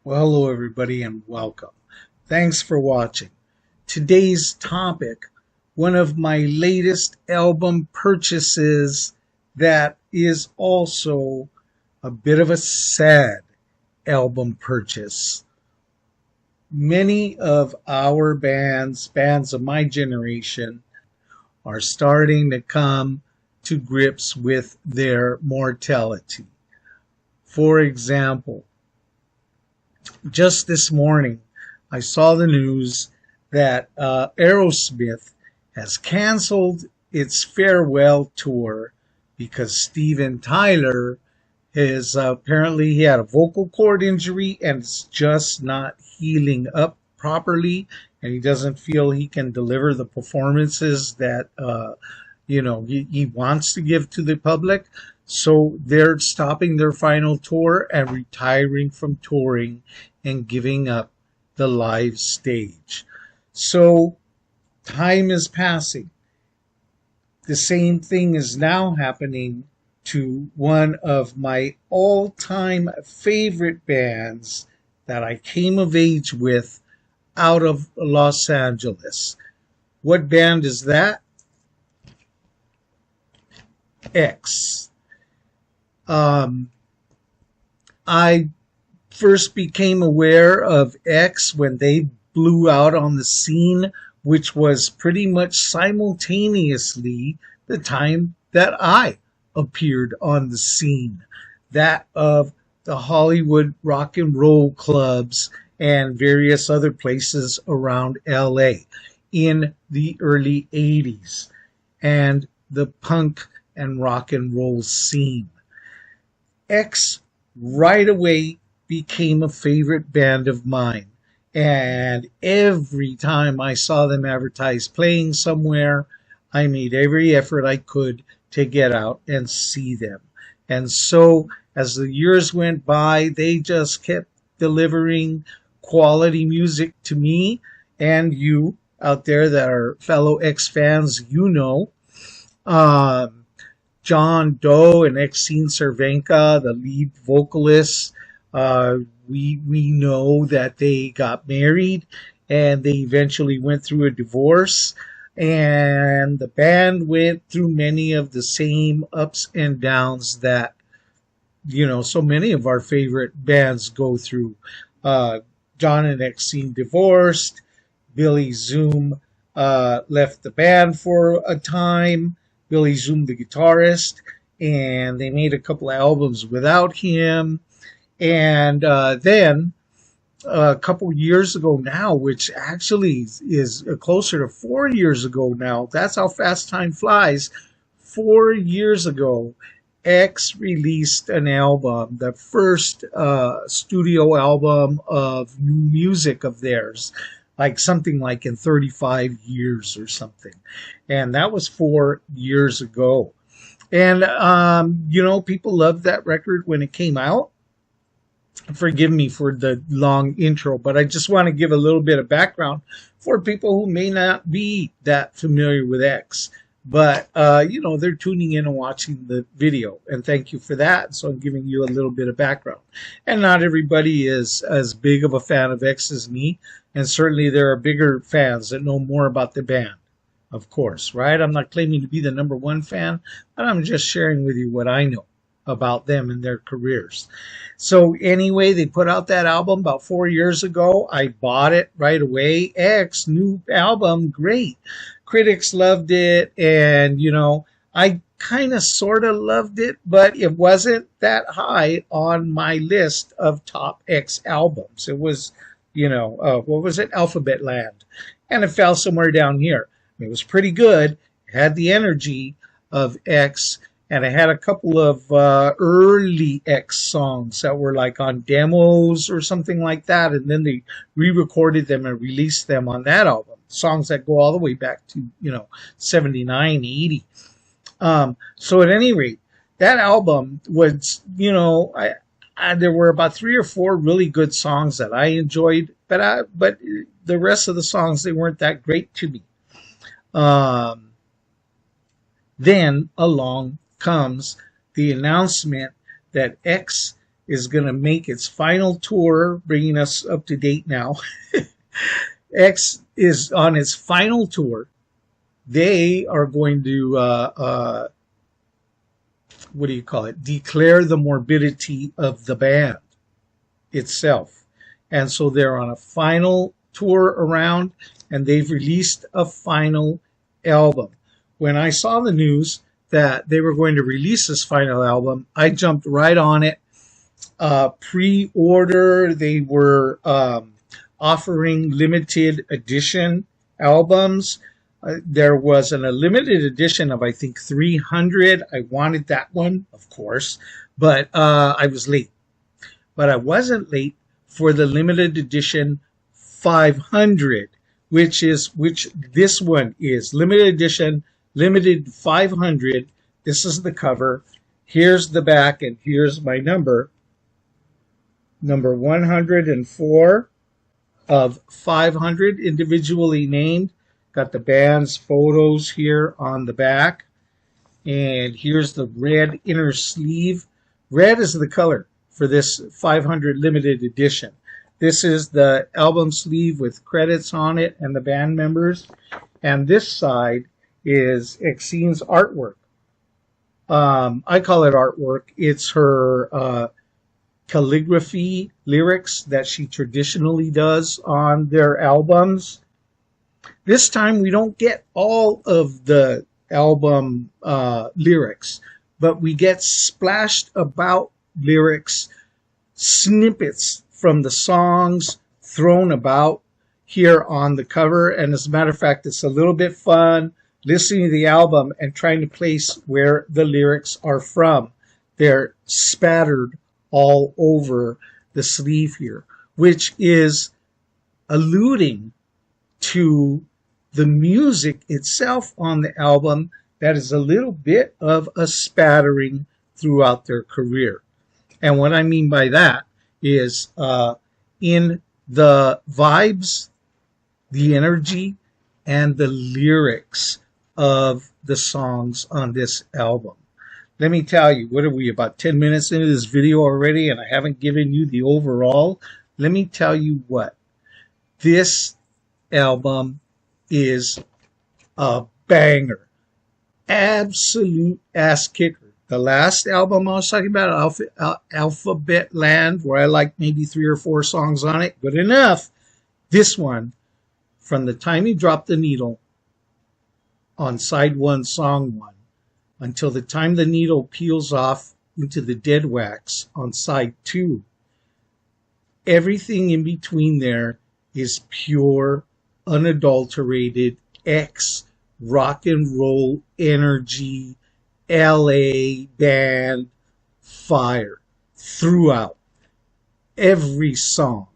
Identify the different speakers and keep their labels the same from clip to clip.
Speaker 1: Well, hello everybody and welcome. Thanks for watching. Today's topic, one of my latest album purchases that is also a bit of a sad album purchase. Many of our bands of my generation, are starting to come to grips with their mortality. For example, just this morning, I saw the news that Aerosmith has canceled its farewell tour because Steven Tyler is apparently he had a vocal cord injury and it's just not healing up properly, and he doesn't feel he can deliver the performances that he wants to give to the public. So they're stopping their final tour and retiring from touring and giving up the live stage. So time is passing. The same thing is now happening to one of my all-time favorite bands that I came of age with out of Los Angeles. What band is that? X. I first became aware of X when they blew out on the scene, which was pretty much simultaneously the time that I appeared on the scene, that of the Hollywood rock and roll clubs and various other places around LA in the early 80s, and the punk and rock and roll scene. X right away became a favorite band of mine. And every time I saw them advertised playing somewhere, I made every effort I could to get out and see them. And so as the years went by, they just kept delivering quality music to me and you out there that are fellow X fans, John Doe and Exene Cervenka, the lead vocalists. We know that they got married and they eventually went through a divorce. And the band went through many of the same ups and downs that, so many of our favorite bands go through. John and Exene divorced. Billy Zoom left the band for a time. Billy Zoom, the guitarist, and they made a couple of albums without him. And then a couple years ago now, which actually is closer to 4 years ago now, that's how fast time flies. 4 years ago, X released an album, the first studio album of new music of theirs, like something like in 35 years or something. And that was 4 years ago. And, people loved that record when it came out. Forgive me for the long intro, but I just want to give a little bit of background for people who may not be that familiar with X. But, they're tuning in and watching the video. And thank you for that. So I'm giving you a little bit of background. And not everybody is as big of a fan of X as me. And certainly there are bigger fans that know more about the band, of course, right? I'm not claiming to be the number one fan, but I'm just sharing with you what I know about them and their careers. So anyway, they put out that album about 4 years ago. I bought it right away. X, new album, great. Critics loved it, and I kind of sort of loved it, but it wasn't that high on my list of top X albums. It was, what was it? Alphabet Land. And it fell somewhere down here. It was pretty good. It had the energy of X, and it had a couple of early X songs that were like on demos or something like that, and then they re-recorded them and released them on that album. Songs that go all the way back to, 79, 80. So at any rate, that album was, there were about 3 or 4 really good songs that I enjoyed, but the rest of the songs, they weren't that great to me. Then along comes the announcement that X is going to make its final tour, bringing us up to date now. X is on its final tour. They are going to, what do you call it? Declare the morbidity of the band itself. And so they're on a final tour around, and they've released a final album. When I saw the news that they were going to release this final album, I jumped right on it. Pre-order, they were offering limited edition albums. There was a limited edition of, I think, 300. I wanted that one, of course, but I was late. But I wasn't late for the limited edition 500, which this one is. Limited edition, limited 500. This is the cover. Here's the back, and here's my number 104 of 500, individually named. Got the band's photos here on the back. And here's the red inner sleeve. Red is the color for this 500 limited edition. This is the album sleeve with credits on it and the band members. And this side is Exene's artwork. I call it artwork. It's her calligraphy lyrics that she traditionally does on their albums. This time we don't get all of the album lyrics, but we get splashed about lyrics, snippets from the songs thrown about here on the cover. And as a matter of fact, it's a little bit fun listening to the album and trying to place where the lyrics are from. They're spattered all over the sleeve here, which is alluding to the music itself on the album that is a little bit of a spattering throughout their career. And what I mean by that is in the vibes, the energy, and the lyrics of the songs on this album. Let me tell you, what are we, about 10 minutes into this video already, and I haven't given you the overall? Let me tell you what. This album is a banger. Absolute ass kicker. The last album I was talking about, Alphabet Land, where I like maybe 3 or 4 songs on it, good enough. This one, from the time he dropped the needle on side 1, song 1, until the time the needle peels off into the dead wax on side 2, everything in between there is pure, unadulterated X rock and roll energy, LA band fire throughout every song.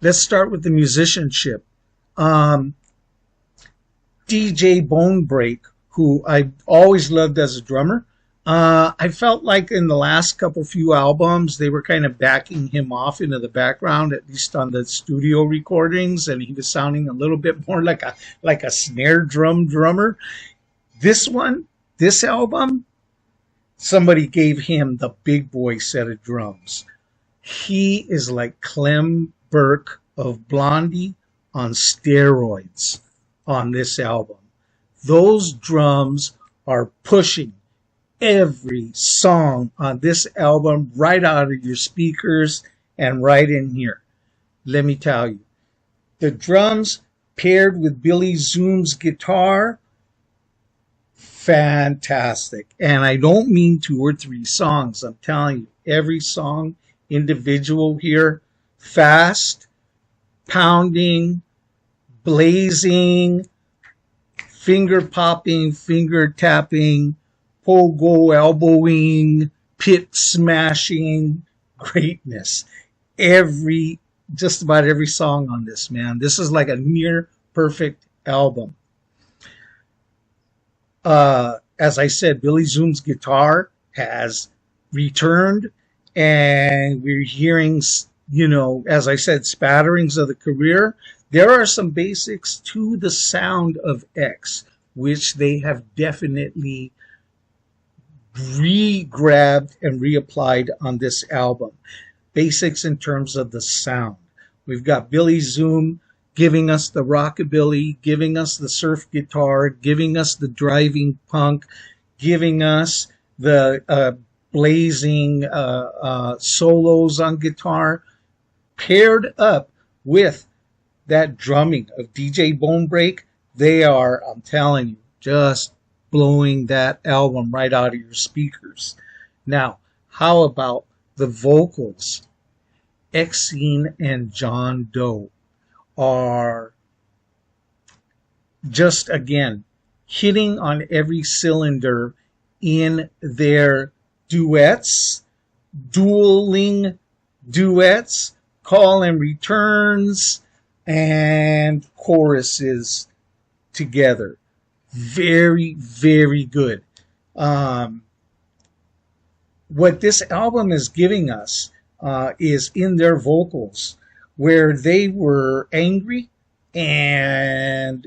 Speaker 1: Let's start with the musicianship. DJ Bonebreak, who I always loved as a drummer, I felt like in the last few albums, they were kind of backing him off into the background, at least on the studio recordings, and he was sounding a little bit more like a snare drum drummer. This album, somebody gave him the big boy set of drums. He is like Clem Burke of Blondie on steroids on this album. Those drums are pushing every song on this album right out of your speakers and right in here. Let me tell you, the drums paired with Billy Zoom's guitar, fantastic. And I don't mean 2 or 3 songs. I'm telling you, every song individual here, fast, pounding, blazing, finger popping, finger tapping, pogo elbowing, pit smashing greatness. Just about every song on this, man. This is like a near perfect album. As I said, Billy Zoom's guitar has returned, and we're hearing, as I said, spatterings of the career. There are some basics to the sound of X, which they have definitely re-grabbed and reapplied on this album. Basics in terms of the sound. We've got Billy Zoom giving us the rockabilly, giving us the surf guitar, giving us the driving punk, giving us the blazing solos on guitar, paired up with that drumming of DJ Bonebreak. They are, I'm telling you, just blowing that album right out of your speakers. Now, how about the vocals? Exene and John Doe are just, again, hitting on every cylinder in their duets, dueling duets, call and returns, and choruses together. Very, very good. What this album is giving us is in their vocals, where they were angry and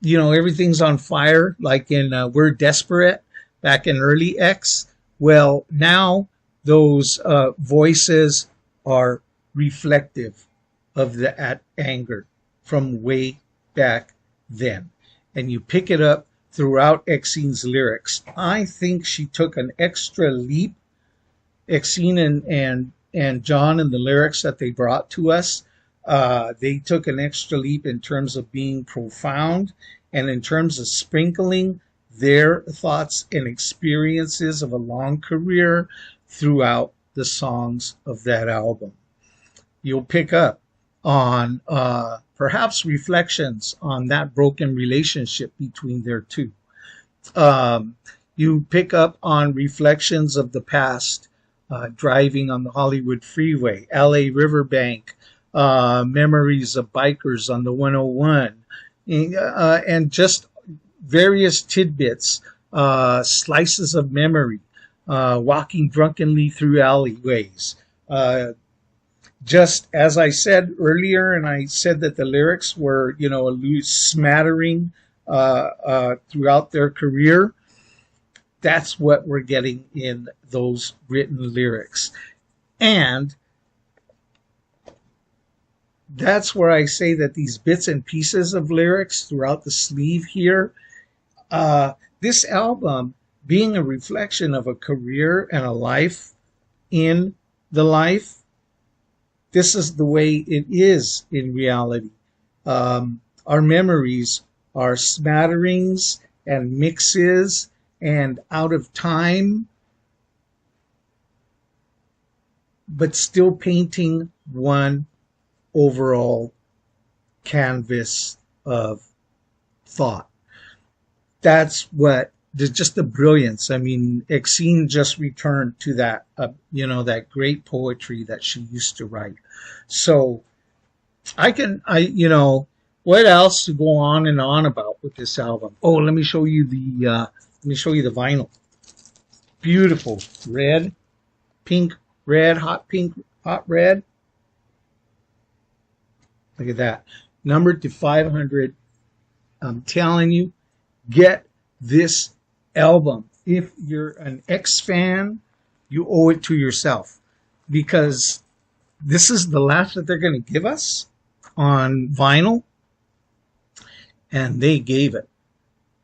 Speaker 1: everything's on fire, like in We're Desperate back in early X. Well, now those voices are reflective of that anger from way back then. And you pick it up throughout Exene's lyrics. I think she took an extra leap, Exene and John, in the lyrics that they brought to us. They took an extra leap in terms of being profound and in terms of sprinkling their thoughts and experiences of a long career throughout the songs of that album. You'll pick up on perhaps reflections on that broken relationship between their two. You pick up on reflections of the past, driving on the Hollywood freeway, LA Riverbank, memories of bikers on the 101, and just various tidbits, slices of memory, walking drunkenly through alleyways. Just as I said earlier, and I said that the lyrics were, a loose smattering throughout their career, that's what we're getting in those written lyrics. And that's where I say that these bits and pieces of lyrics throughout the sleeve here, this album being a reflection of a career and a life in the life, this is the way it is in reality. Our memories are smatterings and mixes and out of time, but still painting one overall canvas of thought. That's what, just the brilliance. I mean, Exene just returned to that, that great poetry that she used to write. So what else to go on and on about with this album? Oh, let me show you the vinyl. Beautiful red, pink, hot red. Look at that. Numbered to 500. I'm telling you, get this album. If you're an X fan, you owe it to yourself, because this is the last that they're going to give us on vinyl, and they gave it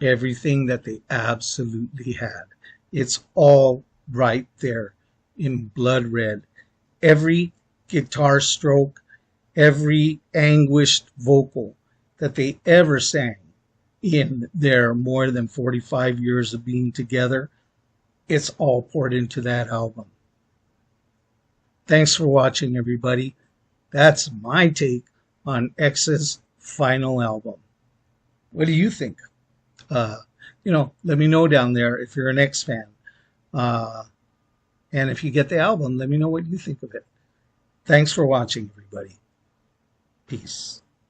Speaker 1: everything that they absolutely had. It's all right there in blood red. Every guitar stroke, every anguished vocal that they ever sang in their more than 45 years of being together, it's all poured into that album. Thanks for watching, everybody. That's my take on X's final album. What do you think? Let me know down there if you're an X fan. And if you get the album, let me know what you think of it. Thanks for watching, everybody. Peace.